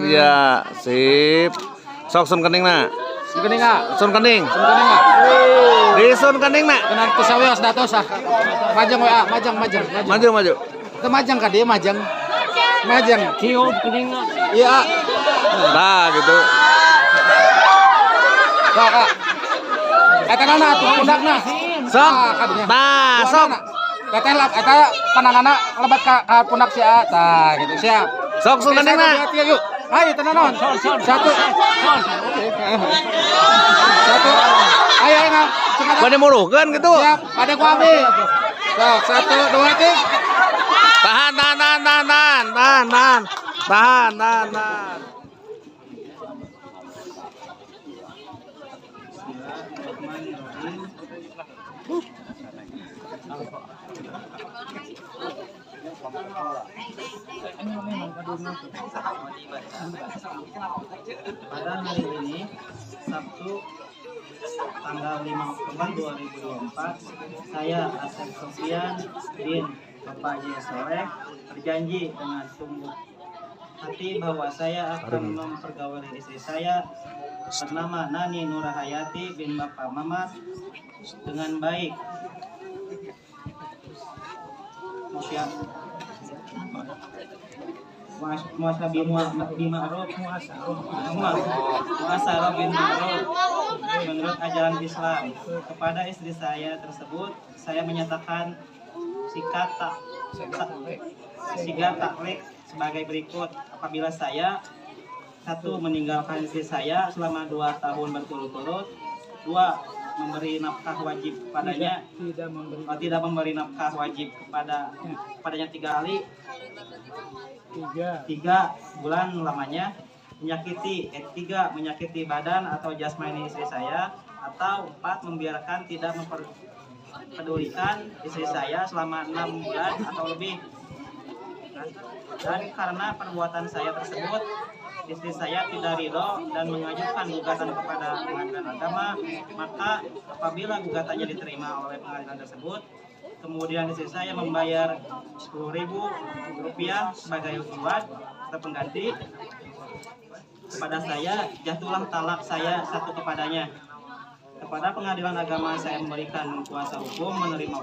Ya, sip. Sok sun kening na. Sun kening ah. Sun kening. Sun kening ah. Di sun kening na. Kenan tusawios datos ah. Majang we ah, majang. Maju. Itu majang ka dia majang. Majang. Cium kening. Iya. Nah, gitu. Kak. Eta nana tuh pundakna. Sok. Nah, sok. Eta pananganna lebat ka pundak si A. Tah gitu siap. Sok sun kening na. Yuk. Ayo tenanon. Satu. Ayo enggak. Bade muruhkeun gitu. Siap, ada ku abi. Sok, 1 2 3. Tahan. Pada hari ini Sabtu tanggal 5 Oktober 2024 saya Asep Sofian bin Bapak J. Soleh berjanji dengan sungguh hati bahwa saya akan mempergauli istri saya bernama Nani Nurahayati bin Bapak Mamat dengan baik. Muasarah bin Ma'ruf menurut ajaran Islam. Kepada istri saya tersebut saya menyatakan sikat taklek sebagai berikut. Apabila saya 1. meninggalkan istri saya selama 2 tahun berturut-turut, 2. memberi nafkah wajib kepadanya, tidak memberi nafkah wajib kepadanya 3 kali, 3 bulan lamanya, 3 menyakiti badan atau jasmani istri saya, atau 4 membiarkan tidak memperdulikan istri saya selama 6 bulan atau lebih. Dan karena perbuatan saya tersebut, istri saya tidak ridho dan mengajukan gugatan kepada pengadilan agama, maka apabila gugatannya diterima oleh pengadilan tersebut, kemudian istri saya membayar Rp10.000 sebagai iwad atau pengganti kepada saya, jatuhlah talak saya 1 kepadanya. Kepada pengadilan agama saya memberikan kuasa hukum menerima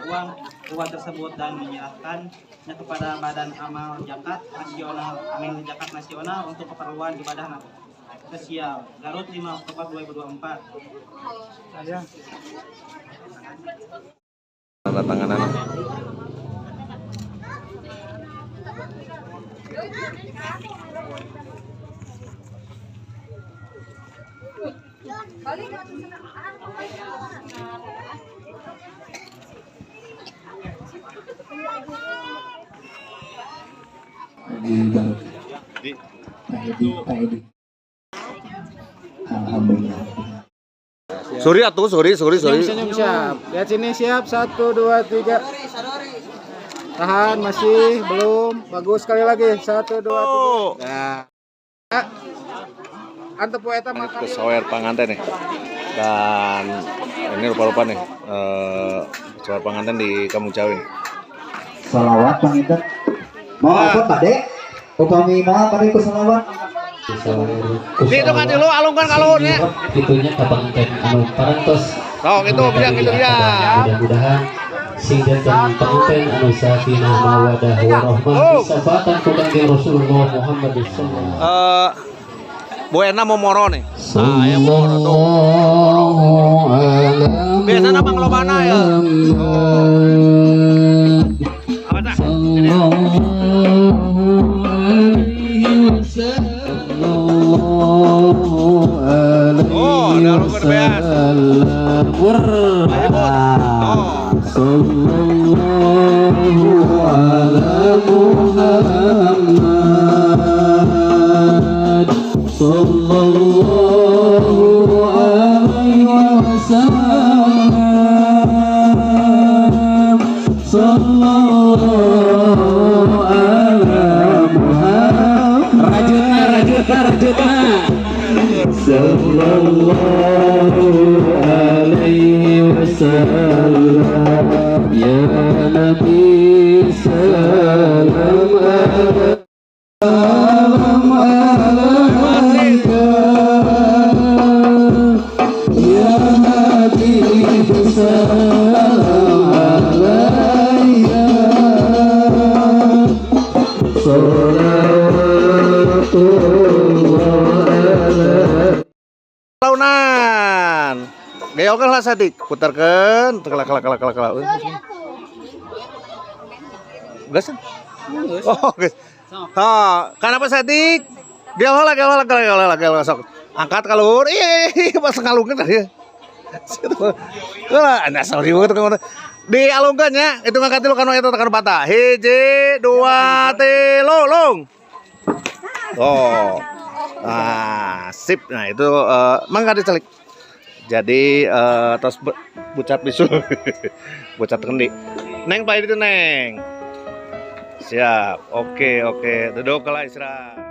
uang tersebut dan menyerahkannya kepada Badan Amal Zakat Nasional untuk keperluan ibadah sosial. Garut 5 Oktober 2024. Saya Tanda tanganan. Alhamdulillah. Sorry. Senyum siap. Lihat sini siap. 1 2 3. Tahan masih belum. Bagus sekali lagi. 1 2 3. Nah. Antep eta makan. Ke sawer panganten nih. Dan ini rupa-rupa nih. Sawer panganten di Kamujawin. Salawat pangitan. Mau apa Pak Dek? Upami mau apa ku salawat? Itu kan dulu alungkan kalunnya. Itunya kapanten anu parantos. Oh, itu bisa gitu ya. Mudah-mudahan sing dan panten anu sakinah mawadah warahmah syafaatan kangge Rasulullah Muhammad sallallahu Bu Ena mau moro nih. Nah, ya moro tuh. Biasanya Bang Lobana ya. Apa tak? Ini. Oh, ada lu berbeas. Sallallahu ala Muhammad sallallahu alaihi wasallam sallallahu ala Muhammad rajutna sallallahu alaihi wasallam ya nabi salam ala jauhkan lah Sadik, putarkan, kelak. Gasan. Oh, guys. Ha, kenapa Sadik? Gelala. Sok. Angkat kalur. Pas ngalungkeun tadi. Anda sorry banget kamu. Dialungkan ya, itu ngangkat dulu kan eta tekan patah. 1 2 3 long. Oh. Sip. Nah, itu mangga dicelik. Jadi terus bucat bisul. Bucat kendi. Neng Pak itu Neng. Siap. Oke. Duduk kalau istirahat.